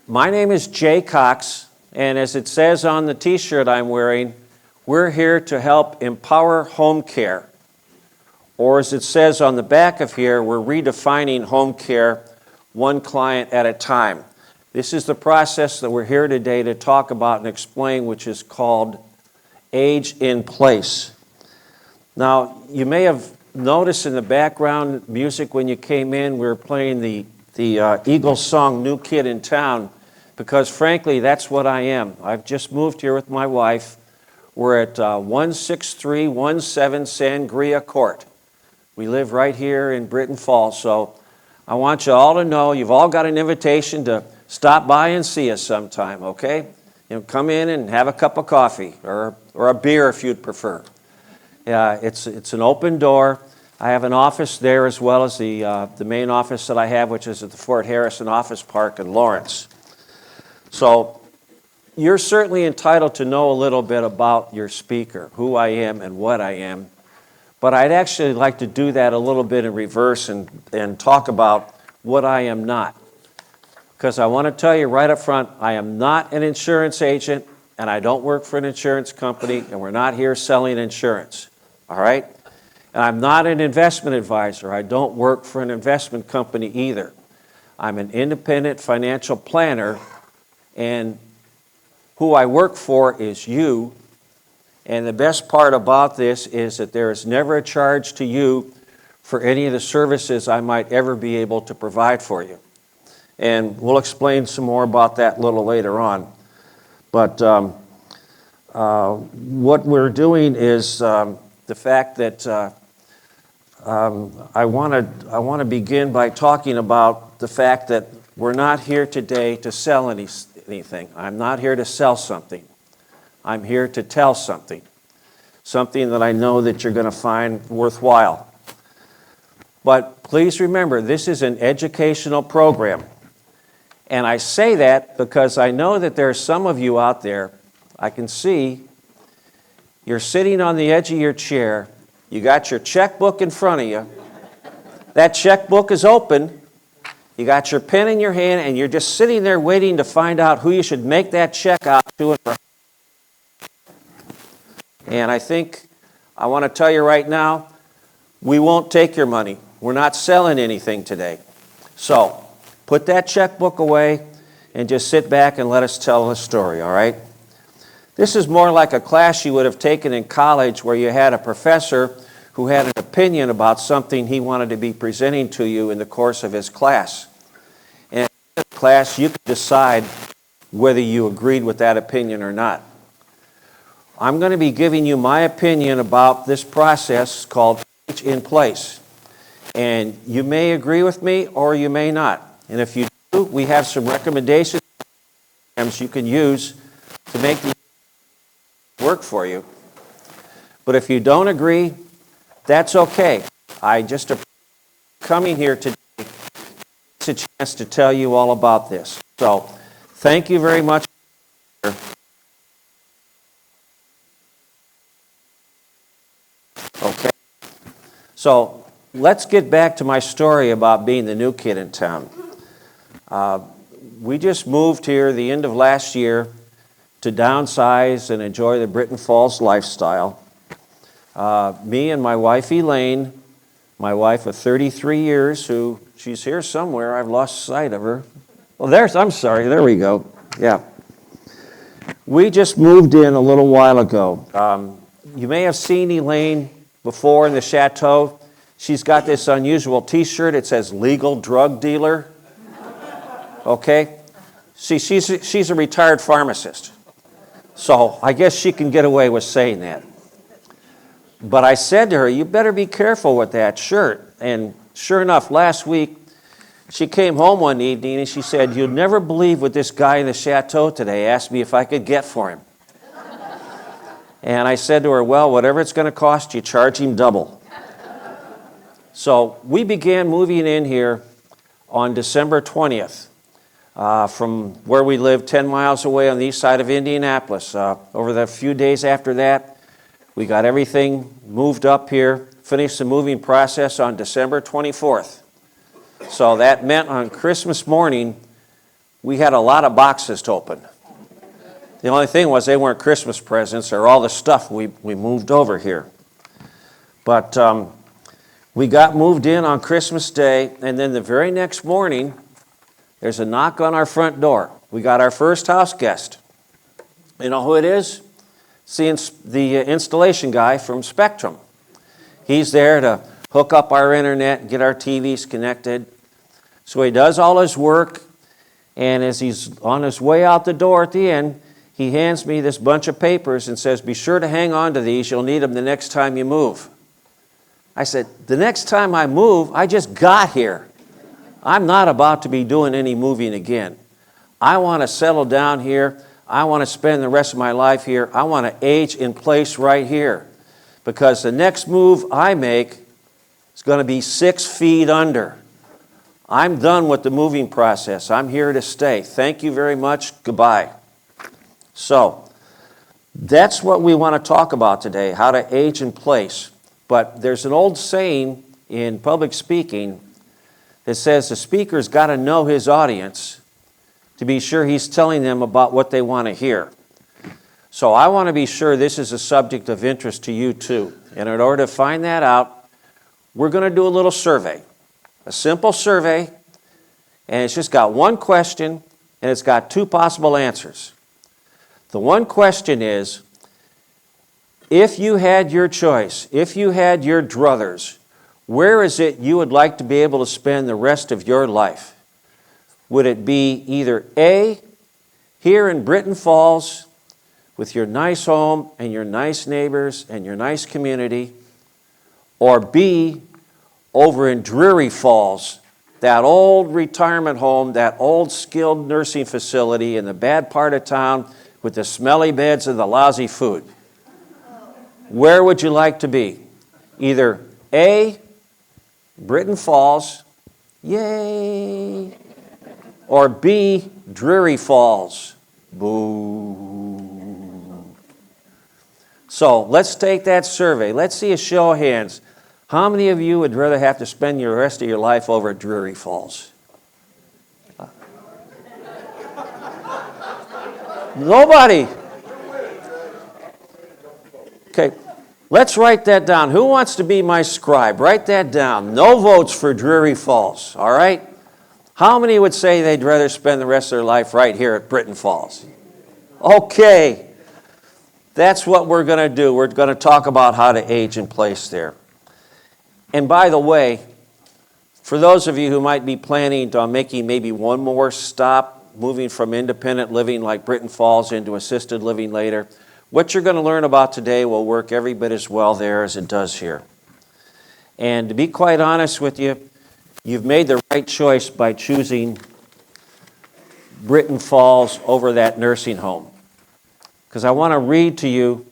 My name is Jay Cox, and as it says on the t-shirt I'm wearing, we're here to help empower home care. Or as it says on the back of here, we're redefining home care one client at a time. This is the process that we're here today to talk about and explain, which is called Age in Place. Now, you may have noticed in the background music when you came in, we were playing the Eagles song, New Kid in Town, because frankly, that's what I am. I've just moved here with my wife. We're at 16317 Sangria Court. We live right here in Britton Falls, so I want you all to know you've all got an invitation to stop by and see us sometime, okay? You know, come in and have a cup of coffee or a beer if you'd prefer. It's an open door. I have an office there as well as the main office that I have, which is at the Fort Harrison Office Park in Lawrence. So you're certainly entitled to know a little bit about your speaker, who I am and what I am. But I'd actually like to do that a little bit in reverse and talk about what I am not. Because I want to tell you right up front, I am not an insurance agent, and I don't work for an insurance company, and we're not here selling insurance. All right? And I'm not an investment advisor. I don't work for an investment company either. I'm an independent financial planner, and who I work for is you. And the best part about this is that there is never a charge to you for any of the services I might ever be able to provide for you. And we'll explain some more about that a little later on. But what we're doing is the fact that I want to begin by talking about the fact that we're not here today to sell anything. I'm not here to sell something. I'm here to tell something that I know that you're going to find worthwhile. But please remember, this is an educational program. And I say that because I know that there are some of you out there, I can see, you're sitting on the edge of your chair, you got your checkbook in front of you, that checkbook is open, you got your pen in your hand, and you're just sitting there waiting to find out who you should make that check out to. And I want to tell you right now, we won't take your money. We're not selling anything today. So, put that checkbook away and just sit back and let us tell the story, all right? This is more like a class you would have taken in college where you had a professor who had an opinion about something he wanted to be presenting to you in the course of his class. And in the class, you could decide whether you agreed with that opinion or not. I'm going to be giving you my opinion about this process called Age in Place. And you may agree with me or you may not. And if you do, we have some recommendations you can use to make the work for you. But if you don't agree, that's okay. I just am coming here today. It's a chance to tell you all about this. So, thank you very much. Okay. So, let's get back to my story about being the new kid in town. We just moved here the end of last year to downsize and enjoy the Britton Falls lifestyle. Me and my wife Elaine, my wife of 33 years, who she's here somewhere, I've lost sight of her. Well, there we go. Yeah. We just moved in a little while ago. You may have seen Elaine before in the chateau. She's got this unusual t-shirt. It says legal drug dealer. Okay? See, she's a retired pharmacist. So I guess she can get away with saying that. But I said to her, you better be careful with that shirt. And sure enough, last week, she came home one evening and she said, you'll never believe what this guy in the chateau today asked me if I could get for him. And I said to her, well, whatever it's going to cost you, charge him double. So we began moving in here on December 20th from where we live 10 miles away on the east side of Indianapolis. Over the few days after that, we got everything moved up here, finished the moving process on December 24th. So that meant on Christmas morning, we had a lot of boxes to open. The only thing was they weren't Christmas presents or all the stuff we moved over here. But we got moved in on Christmas Day, and then the very next morning, there's a knock on our front door. We got our first house guest. You know who it is? It's the installation guy from Spectrum. He's there to hook up our internet and get our TVs connected. So he does all his work, and as he's on his way out the door at the end, he hands me this bunch of papers and says, "Be sure to hang on to these. You'll need them the next time you move." I said, "The next time I move, I just got here. I'm not about to be doing any moving again. I want to settle down here. I want to spend the rest of my life here. I want to age in place right here. Because the next move I make is going to be 6 feet under. I'm done with the moving process. I'm here to stay. Thank you very much. Goodbye." So, that's what we want to talk about today, how to age in place. But there's an old saying in public speaking that says the speaker's got to know his audience to be sure he's telling them about what they want to hear. So I want to be sure this is a subject of interest to you too. And in order to find that out, we're going to do a little survey, a simple survey, and it's just got one question and it's got 2 possible answers. The one question is, if you had your choice, if you had your druthers, where is it you would like to be able to spend the rest of your life? Would it be either A, here in Britton Falls, with your nice home and your nice neighbors and your nice community, or B, over in Dreary Falls, that old retirement home, that old skilled nursing facility in the bad part of town with the smelly beds and the lousy food? Where would you like to be? Either A, Britton Falls, yay, or B, Dreary Falls, boo. So let's take that survey. Let's see a show of hands. How many of you would rather have to spend the rest of your life over at Dreary Falls? Nobody. Okay, let's write that down. Who wants to be my scribe? Write that down. No votes for Dreary Falls, all right? How many would say they'd rather spend the rest of their life right here at Britton Falls? Okay, that's what we're going to do. We're going to talk about how to age in place there. And by the way, for those of you who might be planning on making maybe one more stop, moving from independent living like Britton Falls into assisted living later, what you're going to learn about today will work every bit as well there as it does here. And to be quite honest with you, you've made the right choice by choosing Britton Falls over that nursing home. Because I want to read to you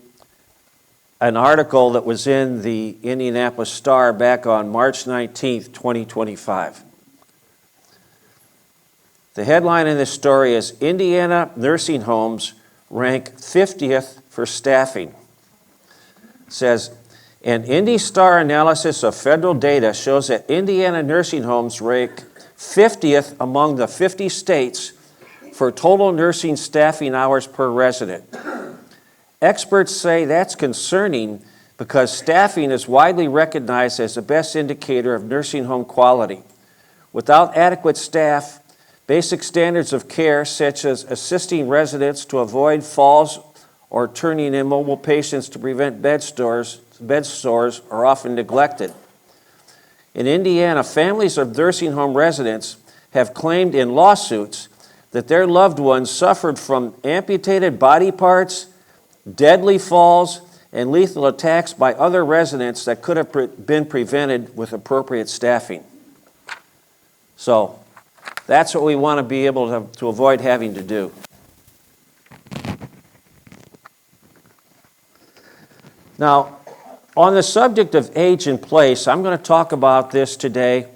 an article that was in the Indianapolis Star back on March 19th, 2025. The headline in this story is, "Indiana Nursing Homes Rank 50th for Staffing." It says, an Indy Star analysis of federal data shows that Indiana nursing homes rank 50th among the 50 states for total nursing staffing hours per resident. Experts say that's concerning because staffing is widely recognized as the best indicator of nursing home quality. Without adequate staff, basic standards of care, such as assisting residents to avoid falls or turning immobile patients to prevent bed sores, are often neglected. In Indiana, families of nursing home residents have claimed in lawsuits that their loved ones suffered from amputated body parts, deadly falls, and lethal attacks by other residents that could have been prevented with appropriate staffing. So, that's what we want to be able to avoid having to do. Now, on the subject of age in place, I'm going to talk about this today,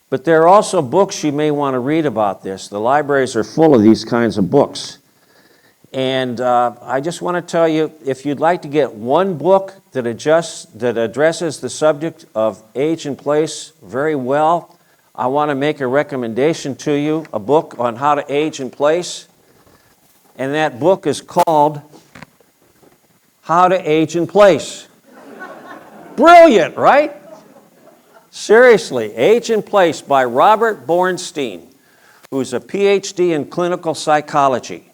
but there are also books you may want to read about this. The libraries are full of these kinds of books. And I just want to tell you, if you'd like to get one book that addresses the subject of age in place very well, I want to make a recommendation to you, a book on how to age in place. And that book is called How to Age in Place. Brilliant, right? Seriously, Age in Place by Robert Bornstein, who's a PhD in clinical psychology.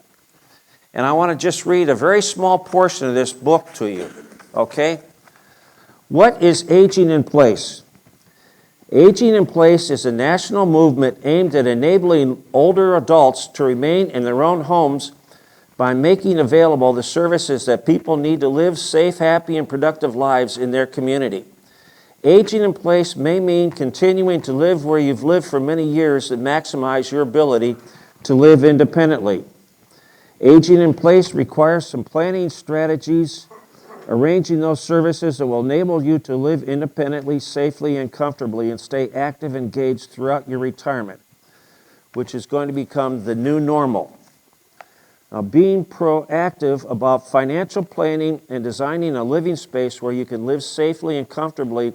And I want to just read a very small portion of this book to you, okay? What is aging in place? Aging in Place is a national movement aimed at enabling older adults to remain in their own homes by making available the services that people need to live safe, happy, and productive lives in their community. Aging in place may mean continuing to live where you've lived for many years and maximize your ability to live independently. Aging in place requires some planning strategies, arranging those services that will enable you to live independently, safely, and comfortably and stay active and engaged throughout your retirement, which is going to become the new normal. Now, being proactive about financial planning and designing a living space where you can live safely and comfortably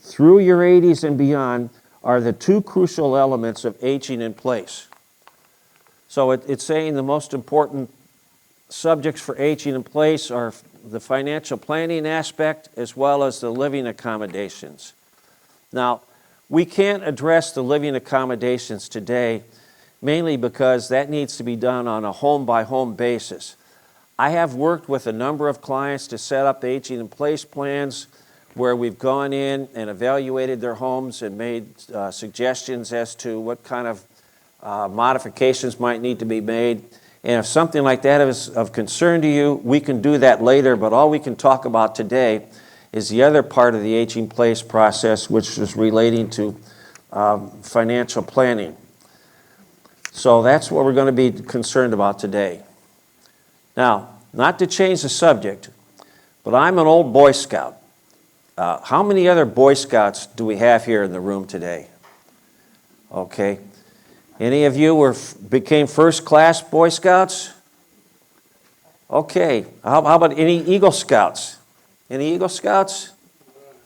through your 80s and beyond are the two crucial elements of aging in place. So it's saying the most important subjects for aging in place are the financial planning aspect as well as the living accommodations. Now, we can't address the living accommodations today mainly because that needs to be done on a home-by-home basis. I have worked with a number of clients to set up aging in place plans where we've gone in and evaluated their homes and made suggestions as to what kind of modifications might need to be made. And if something like that is of concern to you, we can do that later, but all we can talk about today is the other part of the aging in place process, which is relating to financial planning. So that's what we're going to be concerned about today. Now, not to change the subject, but I'm an old Boy Scout. How many other Boy Scouts do we have here in the room today? Okay. Any of you became first-class Boy Scouts? Okay. How about any Eagle Scouts? Any Eagle Scouts?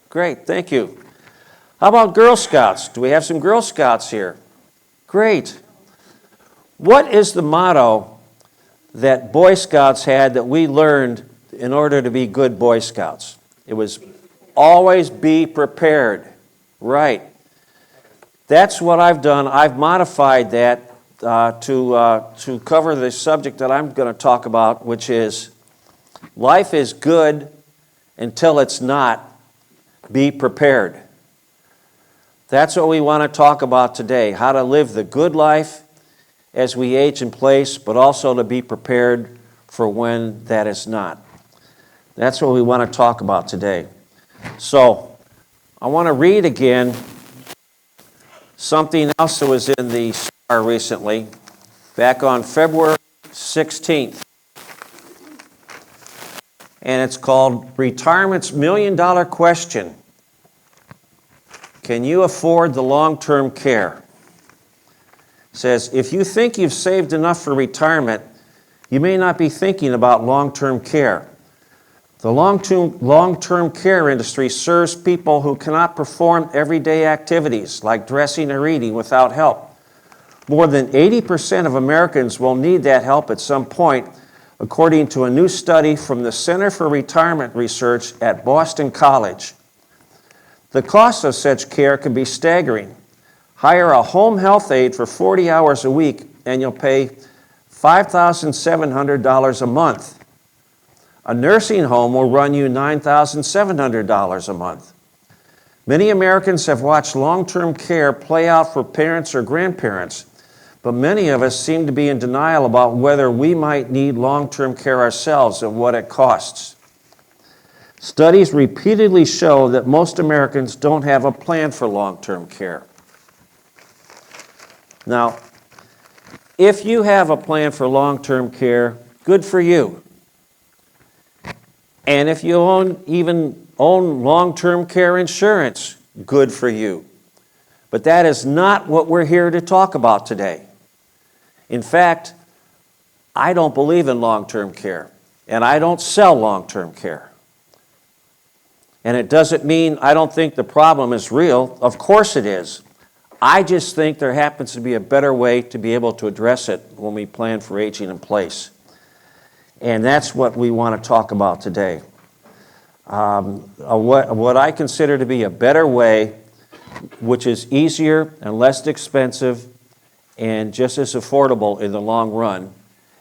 Great, thank you. How about Girl Scouts? Do we have some Girl Scouts here? Great. What is the motto that Boy Scouts had that we learned in order to be good Boy Scouts? It was always be prepared. Right. That's what I've done. I've modified that to cover the subject that I'm going to talk about, which is life is good until it's not. Be prepared. That's what we want to talk about today, how to live the good life as we age in place, but also to be prepared for when that is not. That's what we want to talk about today. So, I want to read again something else that was in the Star recently, back on February 16th. And it's called Retirement's $1 Million Question. Can you afford the long-term care? It says, if you think you've saved enough for retirement, you may not be thinking about long-term care. The long-term care industry serves people who cannot perform everyday activities like dressing or eating without help. More than 80% of Americans will need that help at some point, according to a new study from the Center for Retirement Research at Boston College. The cost of such care can be staggering. Hire a home health aide for 40 hours a week and you'll pay $5,700 a month. A nursing home will run you $9,700 a month. Many Americans have watched long-term care play out for parents or grandparents, but many of us seem to be in denial about whether we might need long-term care ourselves and what it costs. Studies repeatedly show that most Americans don't have a plan for long-term care. Now, if you have a plan for long-term care, good for you. And if you even own long-term care insurance, good for you. But that is not what we're here to talk about today. In fact, I don't believe in long-term care, and I don't sell long-term care. And it doesn't mean I don't think the problem is real. Of course it is. I just think there happens to be a better way to be able to address it when we plan for aging in place. And that's what we want to talk about today. What I consider to be a better way, which is easier and less expensive and just as affordable in the long run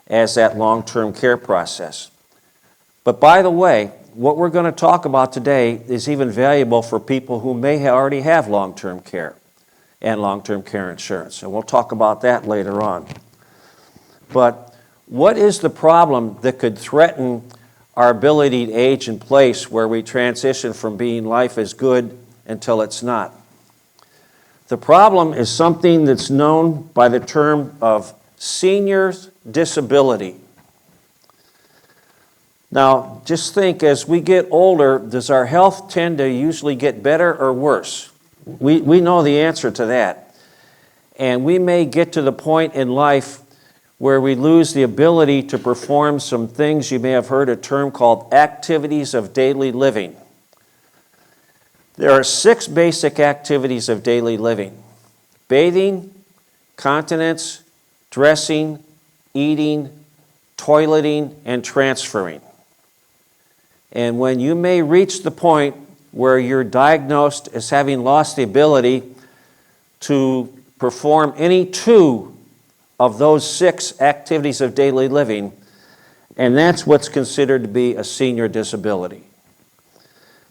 as that long-term care process. But by the way, what we're going to talk about today is even valuable for people who may already have long-term care and long-term care insurance. And we'll talk about that later on. But what is the problem that could threaten our ability to age in place where we transition from being life is good until it's not? The problem is something that's known by the term of senior's disability. Now, just think, as we get older, does our health tend to usually get better or worse? We know the answer to that. And we may get to the point in life where we lose the ability to perform some things. You may have heard a term called activities of daily living. There are 6 basic activities of daily living: bathing, continence, dressing, eating, toileting, and transferring. And when you may reach the point where you're diagnosed as having lost the ability to perform any 2 of those 6 activities of daily living, and that's what's considered to be a senior disability.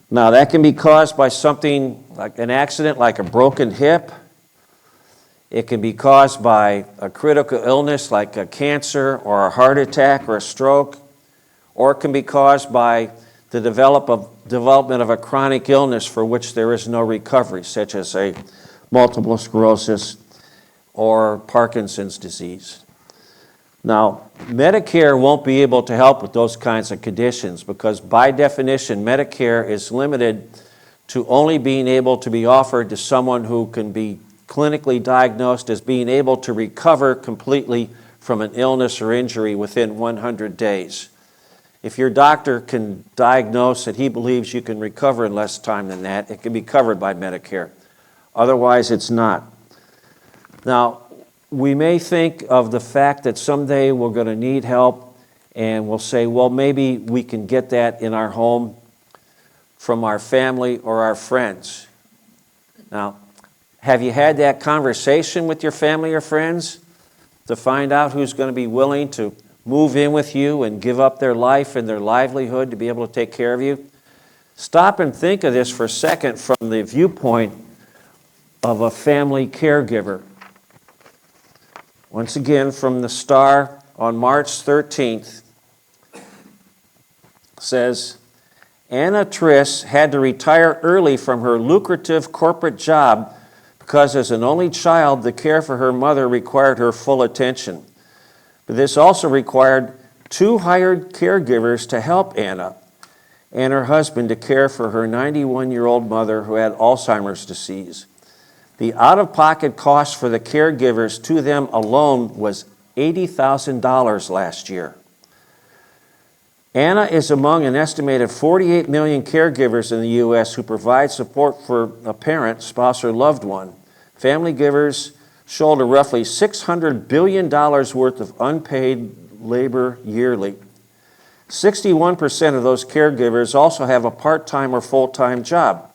Now, that can be caused by something like an accident, like a broken hip. It can be caused by a critical illness like a cancer or a heart attack or a stroke, or it can be caused by the development of a chronic illness for which there is no recovery, such as a multiple sclerosis or Parkinson's disease. Now, Medicare won't be able to help with those kinds of conditions because by definition, Medicare is limited to only being able to be offered to someone who can be clinically diagnosed as being able to recover completely from an illness or injury within 100 days. If your doctor can diagnose that he believes you can recover in less time than that, it can be covered by Medicare. Otherwise, it's not. Now, we may think of the fact that someday we're going to need help, and we'll say, well, maybe we can get that in our home from our family or our friends. Now, have you had that conversation with your family or friends to find out who's going to be willing to move in with you and give up their life and their livelihood to be able to take care of you? Stop and think of this for a second from the viewpoint of a family caregiver. Once again, from the Star on March 13th, says, Anna Triss had to retire early from her lucrative corporate job because as an only child, the care for her mother required her full attention. But this also required 2 hired caregivers to help Anna and her husband to care for her 91-year-old mother who had Alzheimer's disease. The out-of-pocket cost for the caregivers to them alone was $80,000 last year. Anna is among an estimated 48 million caregivers in the U.S. who provide support for a parent, spouse, or loved one. Family givers shoulder roughly $600 billion worth of unpaid labor yearly. 61% of those caregivers also have a part-time or full-time job.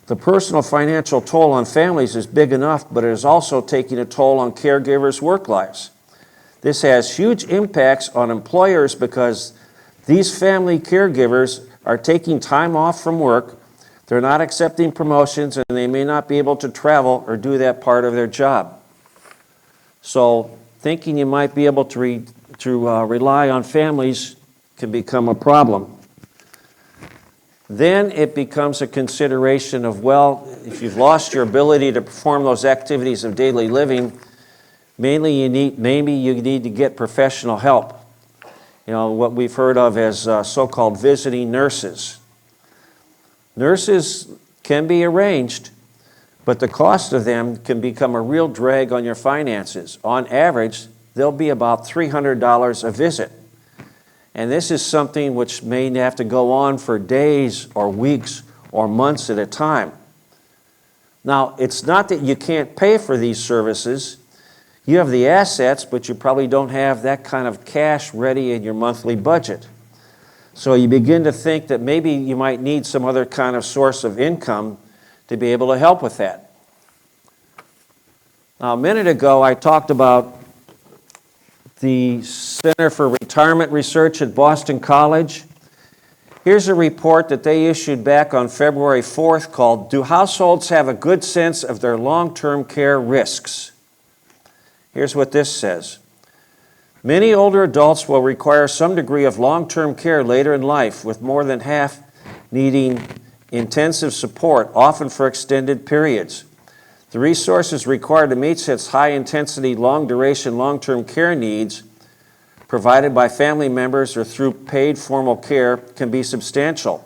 The personal financial toll on families is big enough, but it is also taking a toll on caregivers' work lives. This has huge impacts on employers because these family caregivers are taking time off from work, they're not accepting promotions, and they may not be able to travel or do that part of their job. So thinking you might be able to rely on families can become a problem. Then it becomes a consideration of, well, if you've lost your ability to perform those activities of daily living, maybe you need to get professional help. You know, what we've heard of as so-called visiting nurses. Nurses can be arranged, but the cost of them can become a real drag on your finances. On average, they'll be about $300 a visit. And this is something which may have to go on for days or weeks or months at a time. Now, it's not that you can't pay for these services. You have the assets, but you probably don't have that kind of cash ready in your monthly budget. So you begin to think that maybe you might need some other kind of source of income to be able to help with that. Now, a minute ago, I talked about the Center for Retirement Research at Boston College. Here's a report that they issued back on February 4th called, "Do Households Have a Good Sense of Their Long-Term Care Risks?" Here's what this says. Many older adults will require some degree of long-term care later in life, with more than half needing intensive support, often for extended periods. The resources required to meet such high-intensity, long-duration, long-term care needs provided by family members or through paid formal care can be substantial.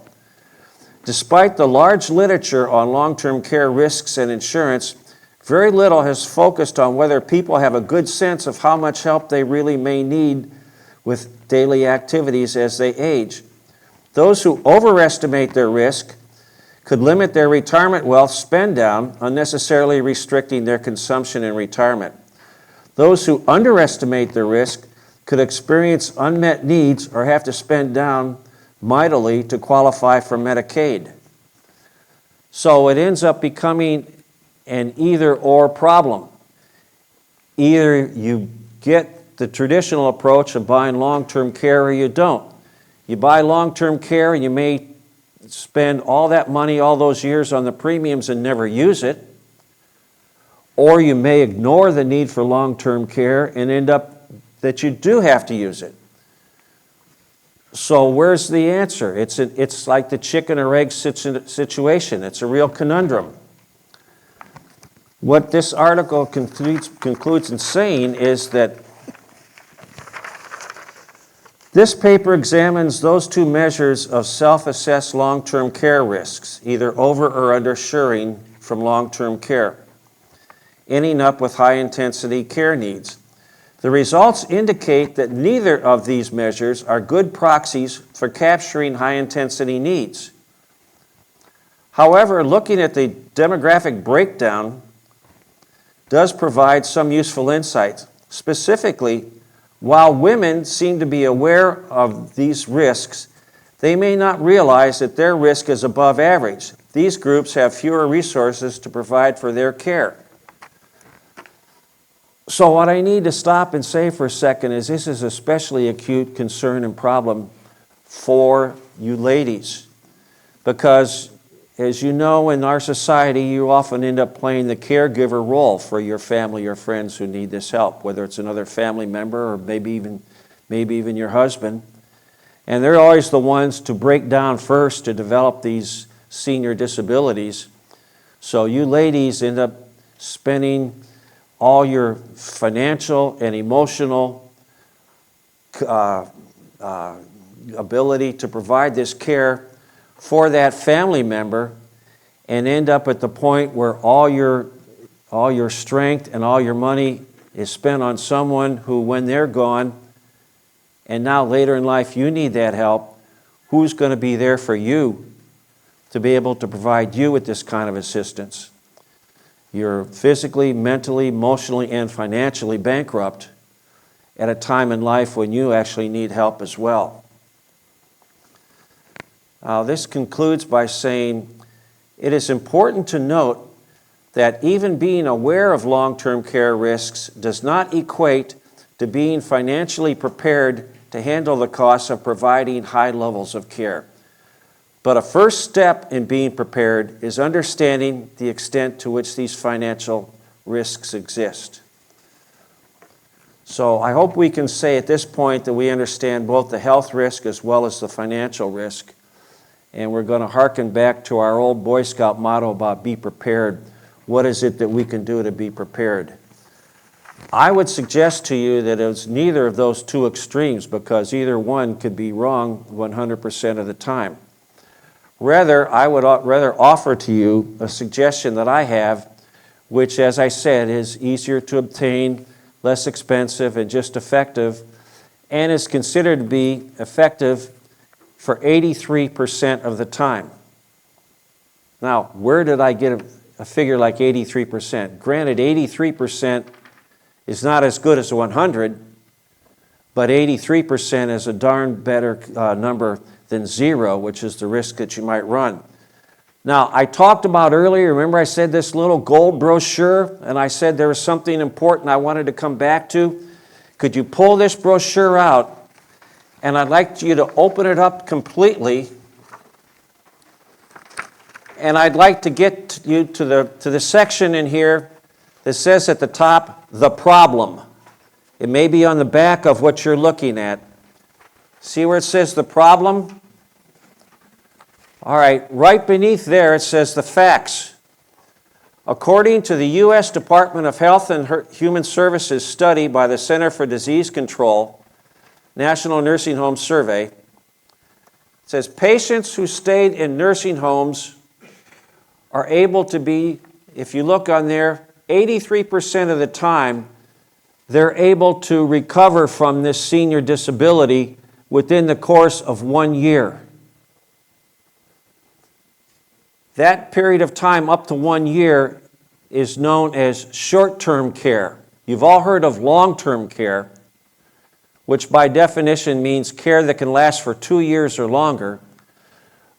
Despite the large literature on long-term care risks and insurance, very little has focused on whether people have a good sense of how much help they really may need with daily activities as they age. Those who overestimate their risk could limit their retirement wealth spend down, unnecessarily restricting their consumption in retirement. Those who underestimate their risk could experience unmet needs or have to spend down mightily to qualify for Medicaid. So it ends up becoming an either-or problem. Either you get the traditional approach of buying long-term care or you don't. You buy long-term care and you may spend all that money all those years on the premiums and never use it, or you may ignore the need for long-term care and end up that you do have to use it. So where's the answer? It's like the chicken or egg situation. It's a real conundrum. What this article concludes in saying is that this paper examines those two measures of self-assessed long-term care risks, either over or undershoring from long-term care, ending up with high-intensity care needs. The results indicate that neither of these measures are good proxies for capturing high-intensity needs. However, looking at the demographic breakdown does provide some useful insights. Specifically, while women seem to be aware of these risks, they may not realize that their risk is above average. These groups have fewer resources to provide for their care. So what I need to stop and say for a second is this is especially acute concern and problem for you ladies. Because as you know, in our society, you often end up playing the caregiver role for your family or friends who need this help, whether it's another family member or maybe even your husband. And they're always the ones to break down first to develop these senior disabilities. So you ladies end up spending all your financial and emotional ability to provide this care for that family member and end up at the point where all your strength and all your money is spent on someone who, when they're gone, and now later in life you need that help, who's going to be there for you to be able to provide you with this kind of assistance? You're physically, mentally, emotionally, and financially bankrupt at a time in life when you actually need help as well. This concludes by saying it is important to note that even being aware of long-term care risks does not equate to being financially prepared to handle the costs of providing high levels of care. But a first step in being prepared is understanding the extent to which these financial risks exist. So I hope we can say at this point that we understand both the health risk as well as the financial risk. And we're going to hearken back to our old Boy Scout motto about be prepared. What is it that we can do to be prepared? I would suggest to you that it's neither of those two extremes, because either one could be wrong 100% of the time. Rather, I would rather offer to you a suggestion that I have, which, as I said, is easier to obtain, less expensive, and just effective, and is considered to be effective for 83% of the time. Now, where did I get a figure like 83%. Granted, 83% is not as good as 100, but 83% is a darn better number than 0, which is the risk that you might run. Now, I talked about earlier, remember I said this little gold brochure, and I said there was something important I wanted to come back to? Could you pull this brochure out? And I'd like you to open it up completely. And I'd like to get you to the section in here that says at the top, the problem. It may be on the back of what you're looking at. See where it says the problem? All right, right beneath there it says the facts. According to the U.S. Department of Health and Human Services study by the Center for Disease Control, National Nursing Home Survey, it says patients who stayed in nursing homes are able to be, if you look on there, 83% of the time, they're able to recover from this senior disability within the course of 1 year. That period of time up to 1 year is known as short-term care. You've all heard of long-term care, which by definition means care that can last for 2 years or longer.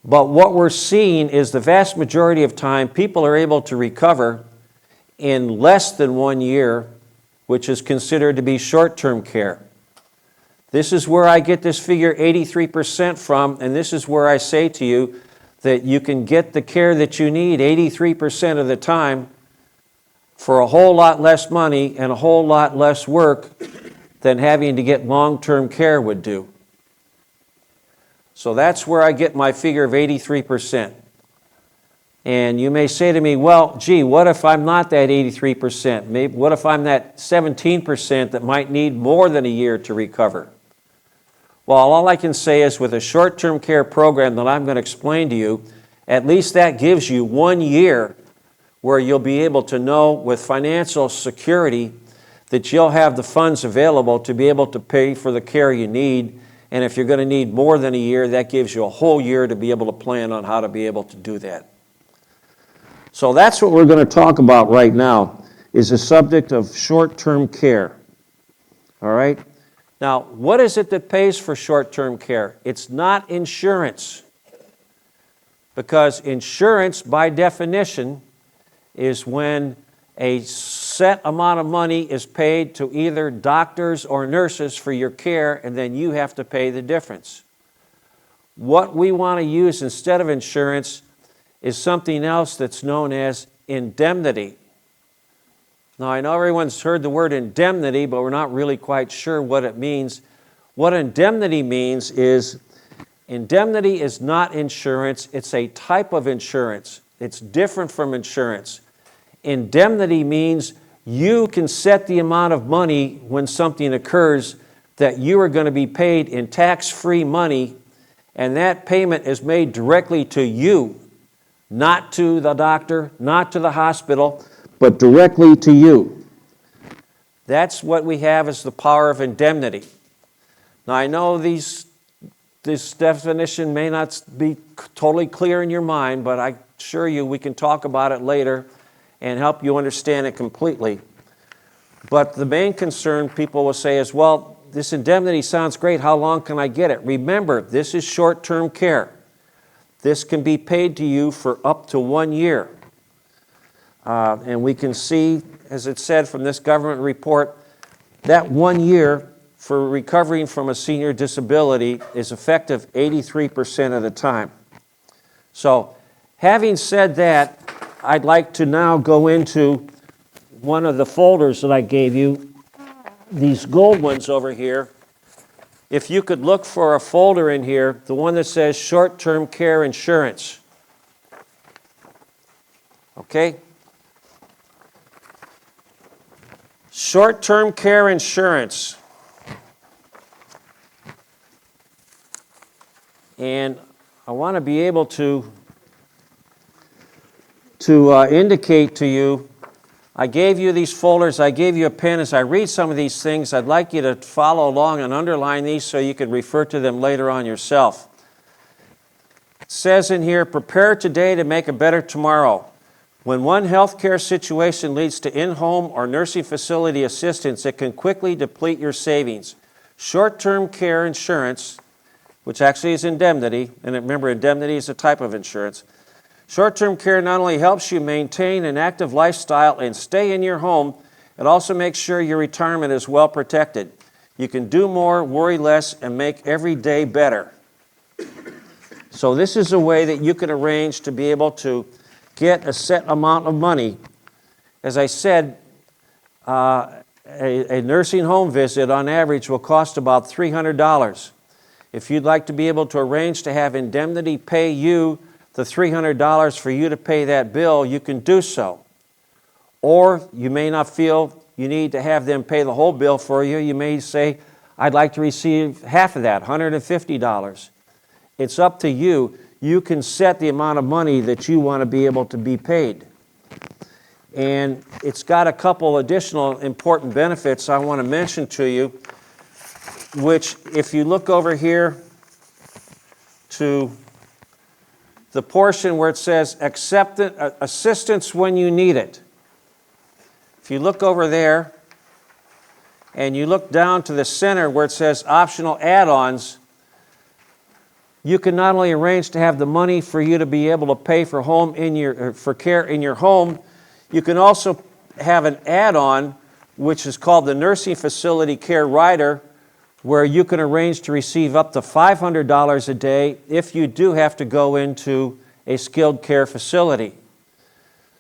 But what we're seeing is the vast majority of time, people are able to recover in less than 1 year, which is considered to be short-term care. This is where I get this figure 83% from, and this is where I say to you that you can get the care that you need 83% of the time for a whole lot less money and a whole lot less work than having to get long-term care would do. So that's where I get my figure of 83%. And you may say to me, well, gee, what if I'm not that 83%? Maybe, what if I'm that 17% that might need more than a year to recover? Well, all I can say is with a short-term care program that I'm going to explain to you, at least that gives you 1 year where you'll be able to know with financial security that you'll have the funds available to be able to pay for the care you need. And if you're going to need more than a year, that gives you a whole year to be able to plan on how to be able to do that. So that's what we're going to talk about right now, is the subject of short-term care. All right? Now, what is it that pays for short-term care? It's not insurance. Because insurance, by definition, is when a set amount of money is paid to either doctors or nurses for your care, and then you have to pay the difference. What we want to use instead of insurance is something else that's known as indemnity. Now, I know everyone's heard the word indemnity, but we're not really quite sure what it means. What indemnity means is indemnity is not insurance. It's a type of insurance. It's different from insurance. Indemnity means you can set the amount of money when something occurs that you are going to be paid in tax-free money, and that payment is made directly to you, not to the doctor, not to the hospital, but directly to you. That's what we have as the power of indemnity. Now, I know this definition may not be totally clear in your mind, but I assure you we can talk about it later and help you understand it completely. But the main concern people will say is, well, this indemnity sounds great. How long can I get it? Remember, this is short-term care. This can be paid to you for up to 1 year. And we can see, as it said from this government report, that 1 year for recovering from a senior disability is effective 83% of the time. So, having said that, I'd like to now go into one of the folders that I gave you, these gold ones over here. If you could look for a folder in here, the one that says short-term care insurance. Okay? Short-term care insurance. And I want to be able to indicate to you, I gave you these folders, I gave you a pen. As I read some of these things, I'd like you to follow along and underline these so you can refer to them later on yourself. It says in here, prepare today to make a better tomorrow. When one healthcare situation leads to in-home or nursing facility assistance, it can quickly deplete your savings. Short-term care insurance, which actually is indemnity, and remember, indemnity is a type of insurance. Short-term care not only helps you maintain an active lifestyle and stay in your home, it also makes sure your retirement is well protected. You can do more, worry less, and make every day better. So this is a way that you can arrange to be able to get a set amount of money. As I said, a nursing home visit on average will cost about $300. If you'd like to be able to arrange to have indemnity pay you the $300 for you to pay that bill, you can do so. Or you may not feel you need to have them pay the whole bill for you. You may say, I'd like to receive half of that, $150. It's up to you. You can set the amount of money that you want to be able to be paid. And it's got a couple additional important benefits I want to mention to you, which if you look over here to the portion where it says assistance when you need it. If you look over there and you look down to the center where it says optional add-ons, you can not only arrange to have the money for you to be able to pay for care in your home, you can also have an add-on which is called the Nursing Facility Care Rider, where you can arrange to receive up to $500 a day if you do have to go into a skilled care facility.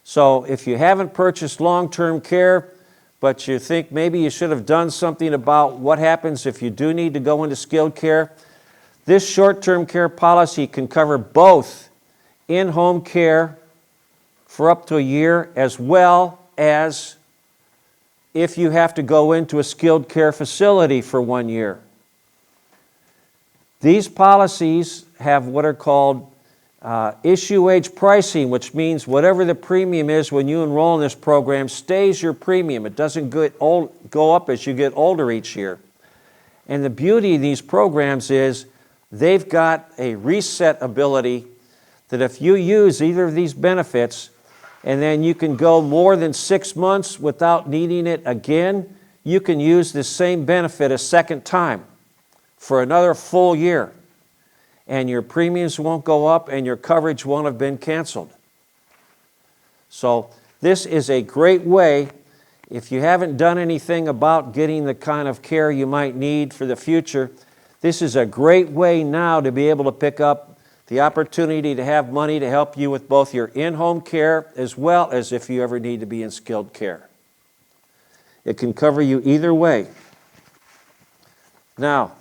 So if you haven't purchased long-term care, but you think maybe you should have done something about what happens if you do need to go into skilled care, this short-term care policy can cover both in-home care for up to a year, as well as if you have to go into a skilled care facility for 1 year. These policies have what are called issue age pricing, which means whatever the premium is when you enroll in this program stays your premium. It doesn't go up as you get older each year. And the beauty of these programs is they've got a reset ability that if you use either of these benefits and then you can go more than 6 months without needing it again, you can use the same benefit a second time for another full year. And your premiums won't go up and your coverage won't have been canceled. So this is a great way, if you haven't done anything about getting the kind of care you might need for the future, this is a great way now to be able to pick up the opportunity to have money to help you with both your in-home care as well as if you ever need to be in skilled care. It can cover you either way. Now,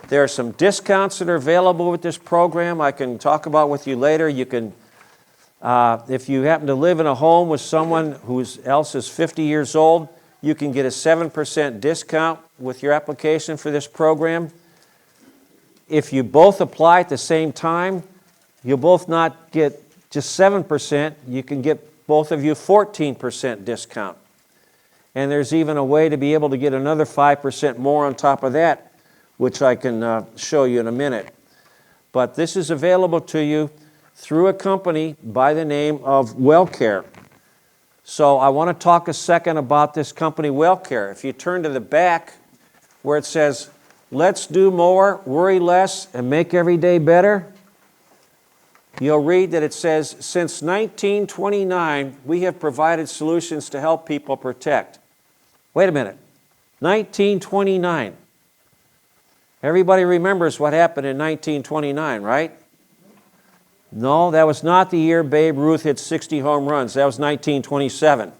there are some discounts that are available with this program I can talk about with you later. You can, if you happen to live in a home with someone who else is 50 years old, you can get a 7% discount with your application for this program. If you both apply at the same time, you'll both not get just 7%, you can get both of you 14% discount. And there's even a way to be able to get another 5% more on top of that, which I can show you in a minute. But this is available to you through a company by the name of WellCare. So I want to talk a second about this company WellCare. If you turn to the back where it says, let's do more, worry less, and make every day better, you'll read that it says, since 1929, we have provided solutions to help people protect. Wait a minute, 1929. Everybody remembers what happened in 1929, right? No, that was not the year Babe Ruth hit 60 home runs. That was 1927.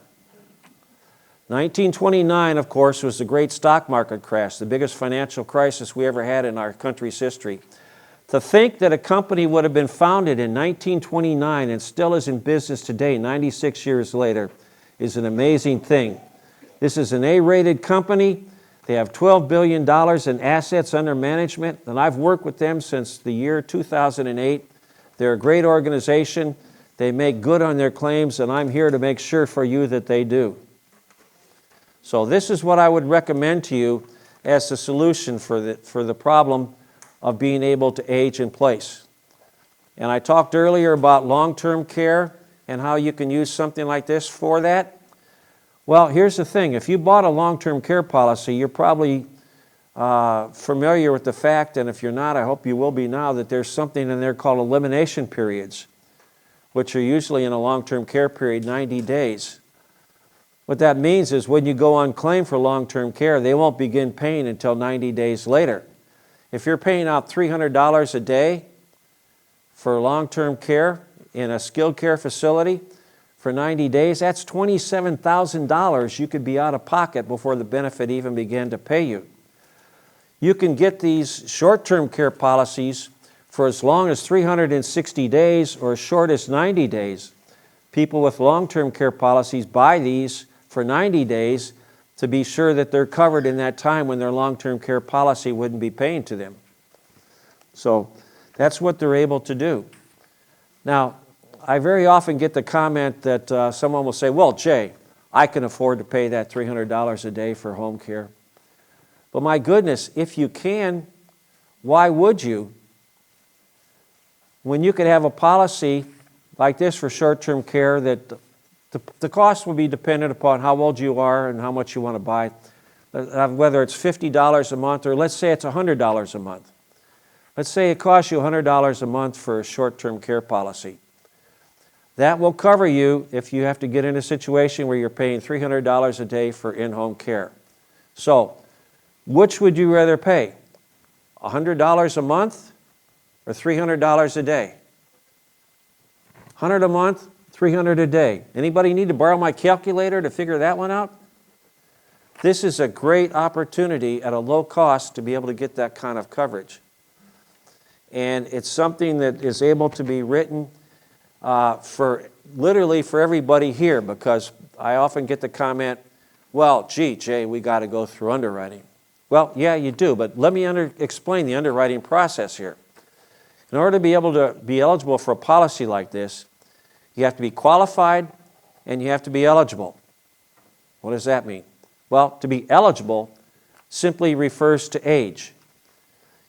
1929, of course, was the great stock market crash, the biggest financial crisis we ever had in our country's history. To think that a company would have been founded in 1929 and still is in business today, 96 years later, is an amazing thing. This is an A-rated company. They have $12 billion in assets under management, and I've worked with them since the year 2008. They're a great organization. They make good on their claims, and I'm here to make sure for you that they do. So this is what I would recommend to you as the solution for the problem of being able to age in place. And I talked earlier about long-term care. and how you can use something like this for that? Well, here's the thing. If you bought a long-term care policy, you're probably familiar with the fact, and if you're not, I hope you will be now, that there's something in there called elimination periods, which are usually in a long-term care period, 90 days. What that means is when you go on claim for long-term care, they won't begin paying until 90 days later. If you're paying out $300 a day for long-term care in a skilled care facility for 90 days, that's $27,000 you could be out of pocket before the benefit even began to pay you. You can get these short-term care policies for as long as 360 days or as short as 90 days. People with long-term care policies buy these for 90 days to be sure that they're covered in that time when their long-term care policy wouldn't be paying to them. So that's what they're able to do. Now, I very often get the comment that someone will say, well, Jay, I can afford to pay that $300 a day for home care. But my goodness, if you can, why would you? When you could have a policy like this for short-term care that the cost will be dependent upon how old you are and how much you want to buy, whether it's $50 a month or let's say it's $100 a month. Let's say it costs you $100 a month for a short-term care policy. That will cover you if you have to get in a situation where you're paying $300 a day for in-home care. So, which would you rather pay? $100 a month or $300 a day? 100 a month, 300 a day. Anybody need to borrow my calculator to figure that one out? This is a great opportunity at a low cost to be able to get that kind of coverage. And it's something that is able to be written literally for everybody here, because I often get the comment, well, gee, Jay, we got to go through underwriting. Well, yeah, you do, but let me explain the underwriting process here. In order to be able to be eligible for a policy like this, you have to be qualified and you have to be eligible. What does that mean? Well, to be eligible simply refers to age.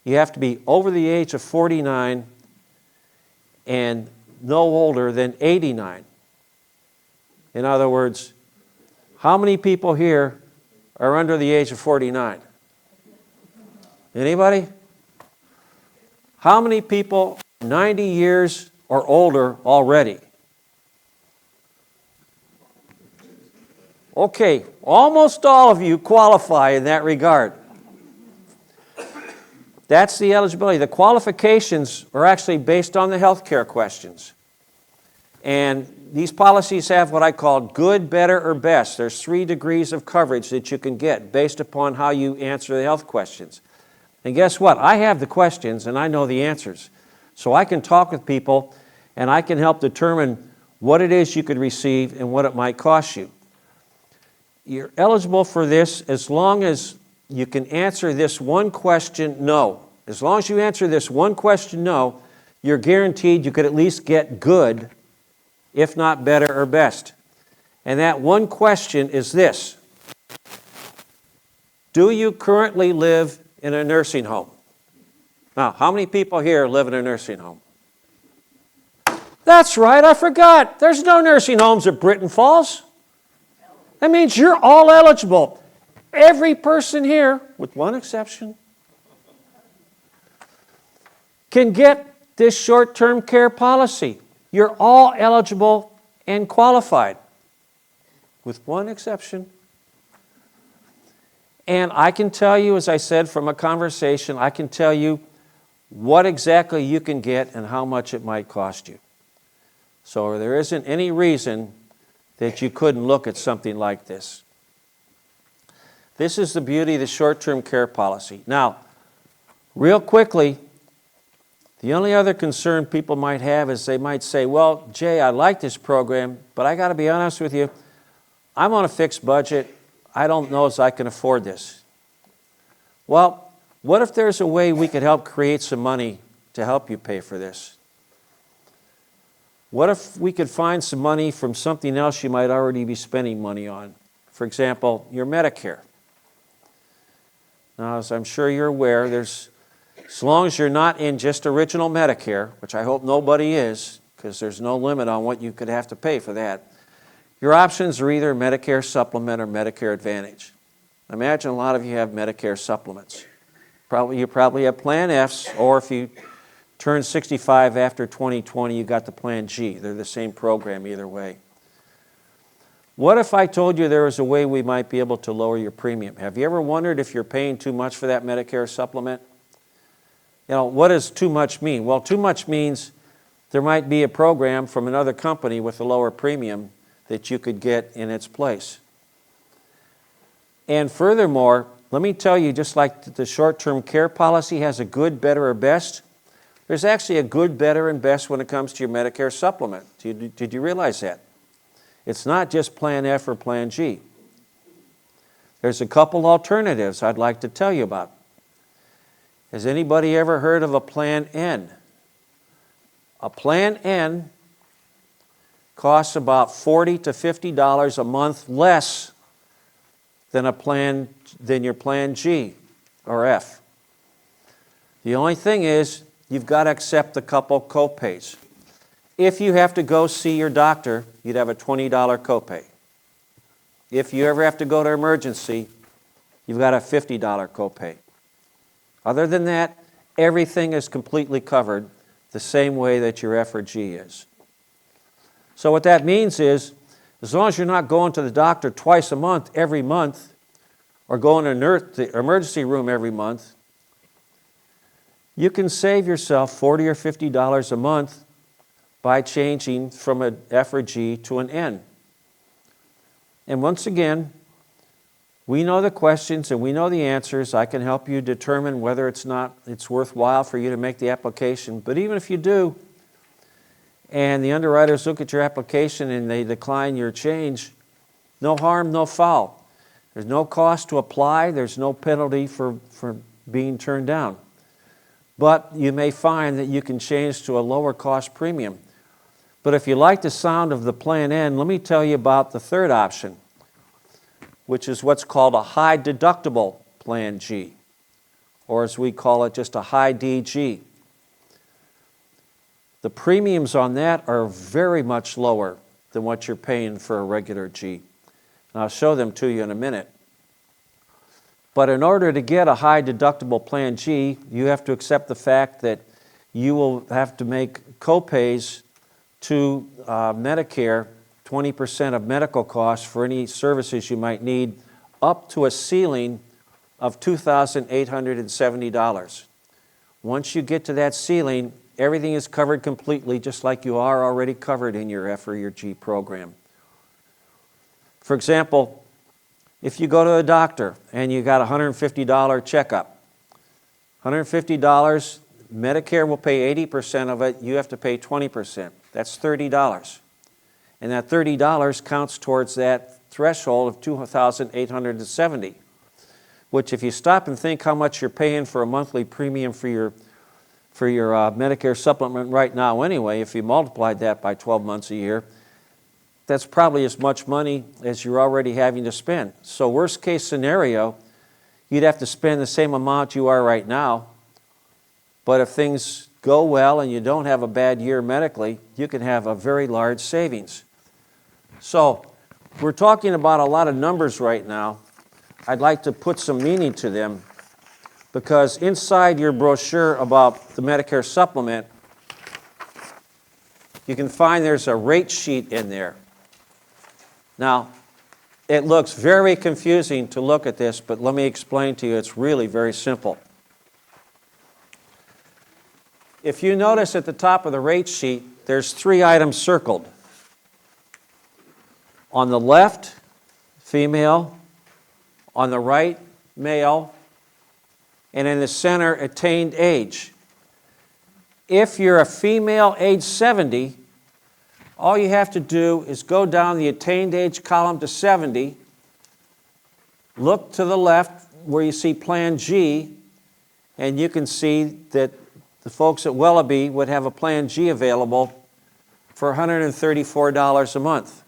You have to be over the age of 49 and no older than 89. In other words, how many people here are under the age of 49? Anybody? How many people 90 years or older already? Okay, almost all of you qualify in that regard. That's the eligibility. The qualifications are actually based on the health care questions. And these policies have what I call good, better, or best. There's 3 degrees of coverage that you can get based upon how you answer the health questions. And guess what? I have the questions and I know the answers. So I can talk with people and I can help determine what it is you could receive and what it might cost you. You're eligible for this as long as you can answer this one question, no. As long as you answer this one question, no, you're guaranteed you could at least get good, if not better or best. And that one question is this: do you currently live in a nursing home? Now, how many people here live in a nursing home? That's right, I forgot. There's no nursing homes at Britton Falls. That means you're all eligible. Every person here, with one exception, can get this short-term care policy. You're all eligible and qualified, with one exception. And I can tell you, as I said, from a conversation, I can tell you what exactly you can get and how much it might cost you. So there isn't any reason that you couldn't look at something like this. This is the beauty of the short-term care policy. Now, real quickly, the only other concern people might have is they might say, well, Jay, I like this program, but I got to be honest with you, I'm on a fixed budget. I don't know if I can afford this. Well, what if there's a way we could help create some money to help you pay for this? What if we could find some money from something else you might already be spending money on? For example, your Medicare. Now, as I'm sure you're aware, as long as you're not in just original Medicare, which I hope nobody is, because there's no limit on what you could have to pay for that. Your options are either Medicare Supplement or Medicare Advantage. Imagine a lot of you have Medicare supplements. You probably have Plan Fs, or if you turn 65 after 2020, you got the Plan G. They're the same program either way. What if I told you there was a way we might be able to lower your premium? Have you ever wondered if you're paying too much for that Medicare supplement? You know, what does too much mean? Well, too much means there might be a program from another company with a lower premium that you could get in its place. And furthermore, let me tell you, just like the short-term care policy has a good, better, or best, there's actually a good, better, and best when it comes to your Medicare supplement. Did you realize that? It's not just Plan F or Plan G. There's a couple alternatives I'd like to tell you about. Has anybody ever heard of a Plan N? A Plan N costs about $40 to $50 a month less than your Plan G or F. The only thing is, you've got to accept a couple copays. If you have to go see your doctor, you'd have a $20 copay. If you ever have to go to emergency, you've got a $50 copay. Other than that, everything is completely covered the same way that your F or G is. So what that means is, as long as you're not going to the doctor twice a month, every month, or going to the emergency room every month, you can save yourself $40 or $50 a month by changing from an F or G to an N. And once again, we know the questions and we know the answers. I can help you determine whether it's worthwhile for you to make the application. But even if you do, and the underwriters look at your application and they decline your change, no harm, no foul. There's no cost to apply. There's no penalty for being turned down. But you may find that you can change to a lower cost premium. But if you like the sound of the Plan N, let me tell you about the third option, which is what's called a high deductible Plan G, or as we call it, just a high DG. The premiums on that are very much lower than what you're paying for a regular G. And I'll show them to you in a minute. But in order to get a high deductible Plan G, you have to accept the fact that you will have to make copays to Medicare, 20% of medical costs for any services you might need, up to a ceiling of $2,870. Once you get to that ceiling, everything is covered completely, just like you are already covered in your F or your G program. For example, if you go to a doctor and you got a $150 checkup, $150, Medicare will pay 80% of it, you have to pay 20%. That's $30. And that $30 counts towards that threshold of $2,870, which if you stop and think how much you're paying for a monthly premium for your Medicare supplement right now anyway, if you multiplied that by 12 months a year, that's probably as much money as you're already having to spend. So worst case scenario, you'd have to spend the same amount you are right now, but if things go well and you don't have a bad year medically, you can have a very large savings. So we're talking about a lot of numbers right now. I'd like to put some meaning to them, because inside your brochure about the Medicare supplement, you can find there's a rate sheet in there. Now, it looks very confusing to look at this, but let me explain to you, it's really very simple. If you notice at the top of the rate sheet, there's 3 items circled. On the left, female. On the right, male. And in the center, attained age. If you're a female age 70, all you have to do is go down the attained age column to 70, look to the left where you see Plan G, and you can see that the folks at Wellaby would have a Plan G available for $134 a month.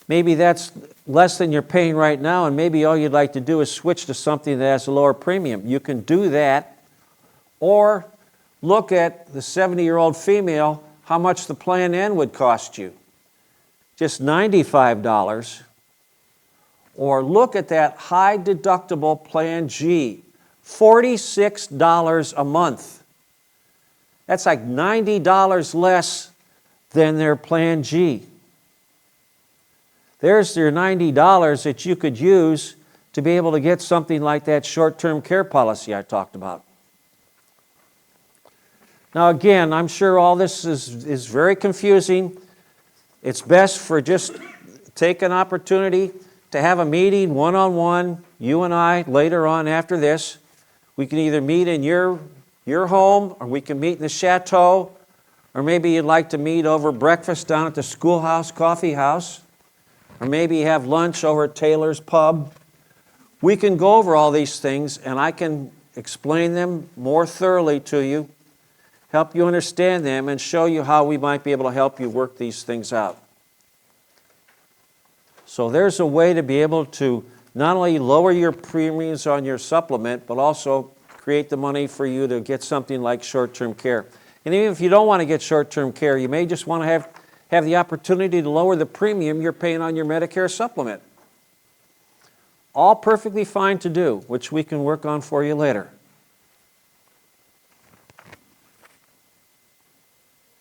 Maybe that's less than you're paying right now, and maybe all you'd like to do is switch to something that has a lower premium. You can do that, or look at the 70-year-old female how much the Plan N would cost you. Just $95. Or look at that high deductible Plan G, $46 a month. That's like $90 less than their Plan G. There's your $90 that you could use to be able to get something like that short-term care policy I talked about. Now again, I'm sure all this is very confusing. It's best for just take an opportunity to have a meeting one-on-one, you and I, later on after this. We can either meet in your home, or we can meet in the chateau, or maybe you'd like to meet over breakfast down at the Schoolhouse Coffee House, or maybe have lunch over at Taylor's Pub. We can go over all these things, and I can explain them more thoroughly to you, help you understand them, and show you how we might be able to help you work these things out. So there's a way to be able to not only lower your premiums on your supplement, but also create the money for you to get something like short-term care. And even if you don't want to get short-term care, you may just want to have the opportunity to lower the premium you're paying on your Medicare supplement. All perfectly fine to do, which we can work on for you later.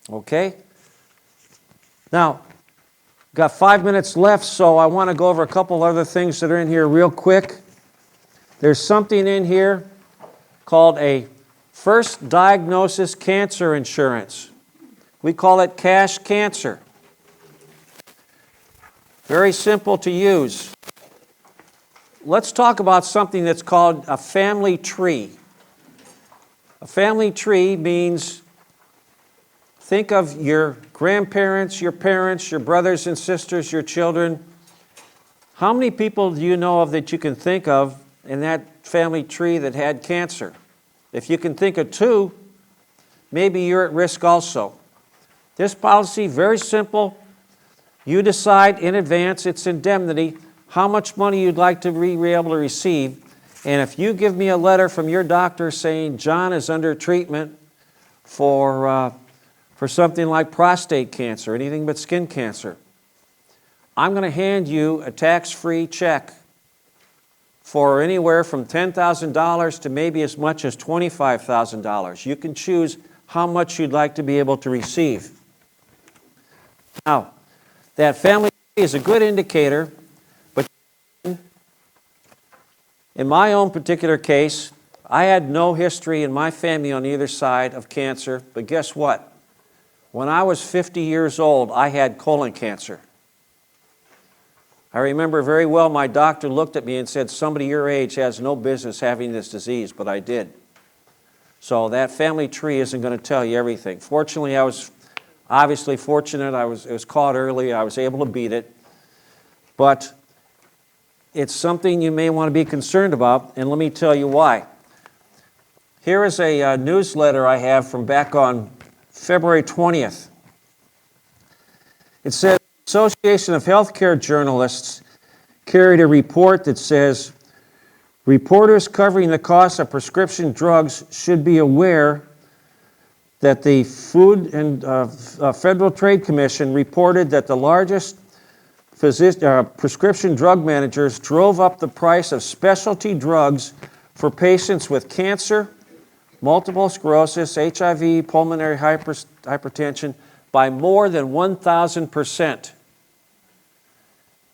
Okay? Now, got 5 minutes left, so I want to go over a couple other things that are in here real quick. There's something in here called a first diagnosis cancer insurance. We call it cash cancer. Very simple to use. Let's talk about something that's called a family tree. A family tree means, think of your grandparents, your parents, your brothers and sisters, your children. How many people do you know of that you can think of in that family tree that had cancer? If you can think of 2, maybe you're at risk also. This policy, very simple. You decide in advance, it's indemnity, how much money you'd like to be able to receive. And if you give me a letter from your doctor saying John is under treatment for something like prostate cancer, anything but skin cancer, I'm going to hand you a tax-free check for anywhere from $10,000 to maybe as much as $25,000. You can choose how much you'd like to be able to receive. Now, that family tree is a good indicator, but in my own particular case, I had no history in my family on either side of cancer, but guess what? When I was 50 years old, I had colon cancer. I remember very well my doctor looked at me and said, somebody your age has no business having this disease, but I did. So that family tree isn't going to tell you everything. Fortunately, I was obviously fortunate. It was caught early. I was able to beat it. But it's something you may want to be concerned about, and let me tell you why. Here is a newsletter I have from back on February 20th. It says, Association of Healthcare Journalists carried a report that says, reporters covering the cost of prescription drugs should be aware that the Food and Federal Trade Commission reported that the largest prescription drug managers drove up the price of specialty drugs for patients with cancer, multiple sclerosis, HIV, pulmonary hypertension by more than 1,000%.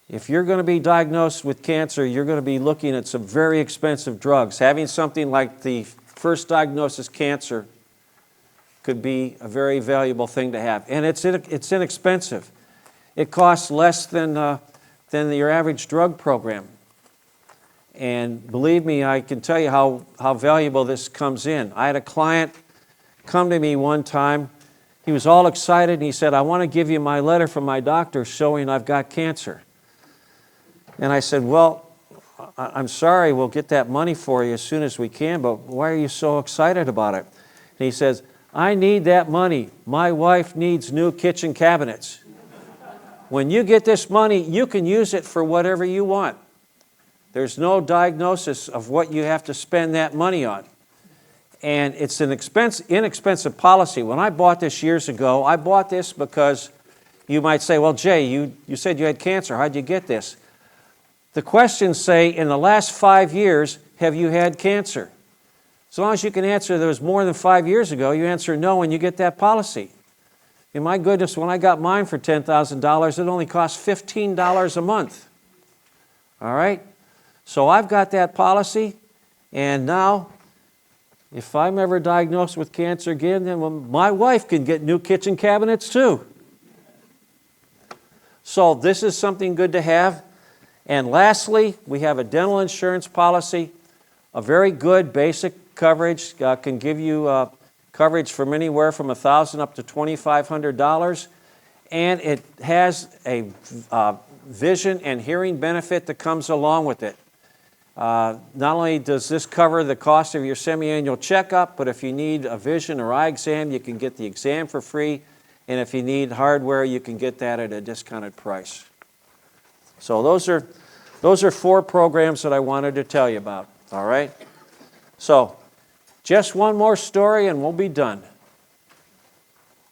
If you're going to be diagnosed with cancer, you're going to be looking at some very expensive drugs. Having something like the first diagnosis cancer could be a very valuable thing to have. And it's inexpensive. It costs less than your average drug program. And believe me, I can tell you how valuable this comes in. I had a client come to me one time. He was all excited and he said, I want to give you my letter from my doctor showing I've got cancer. And I said, well, I'm sorry, we'll get that money for you as soon as we can, but why are you so excited about it? And he says, I need that money. My wife needs new kitchen cabinets. When you get this money, you can use it for whatever you want. There's no diagnosis of what you have to spend that money on. And it's an inexpensive policy. When I bought this years ago, I bought this because you might say, well, Jay, you said you had cancer. How'd you get this? The questions say, in the last 5 years, have you had cancer? As long as you can answer there was more than 5 years ago, you answer no and you get that policy. And my goodness, when I got mine for $10,000, it only cost $15 a month. All right? So I've got that policy, and now if I'm ever diagnosed with cancer again, then my wife can get new kitchen cabinets too. So this is something good to have. And lastly, we have a dental insurance policy, a very good basic coverage, can give you coverage from anywhere from $1,000 up to $2,500, and it has a vision and hearing benefit that comes along with it. Not only does this cover the cost of your semi-annual checkup, but if you need a vision or eye exam, you can get the exam for free, and if you need hardware, you can get that at a discounted price. So those are 4 programs that I wanted to tell you about, all right? So just one more story and we'll be done.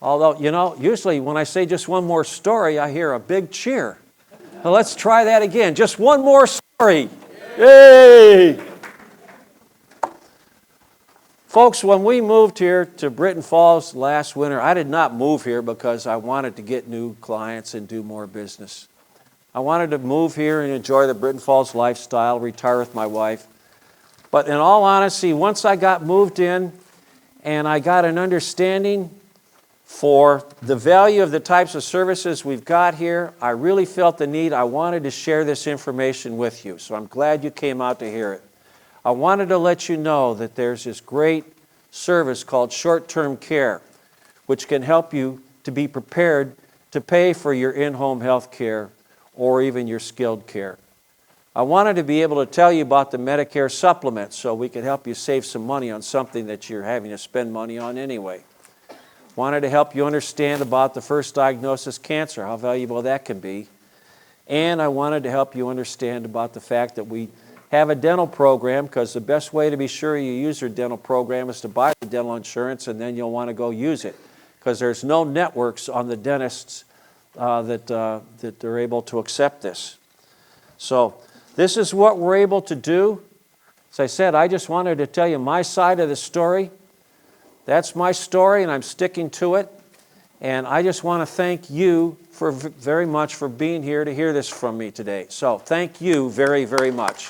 Although, you know, usually when I say just one more story, I hear a big cheer. Well, let's try that again. Just one more story. Yay! Folks, when we moved here to Britton Falls last winter, I did not move here because I wanted to get new clients and do more business. I wanted to move here and enjoy the Britton Falls lifestyle, retire with my wife. But in all honesty, once I got moved in and I got an understanding for the value of the types of services we've got here, I really felt the need. I wanted to share this information with you. So I'm glad you came out to hear it. I wanted to let you know that there's this great service called short-term care, which can help you to be prepared to pay for your in-home health care or even your skilled care. I wanted to be able to tell you about the Medicare supplement so we could help you save some money on something that you're having to spend money on anyway. Wanted to help you understand about the first diagnosis, cancer, how valuable that can be. And I wanted to help you understand about the fact that we have a dental program, because the best way to be sure you use your dental program is to buy the dental insurance, and then you'll want to go use it, because there's no networks on the dentists that are able to accept this. So this is what we're able to do. As I said, I just wanted to tell you my side of the story. That's my story, and I'm sticking to it. And I just want to thank you very much for being here to hear this from me today. So thank you very, very much.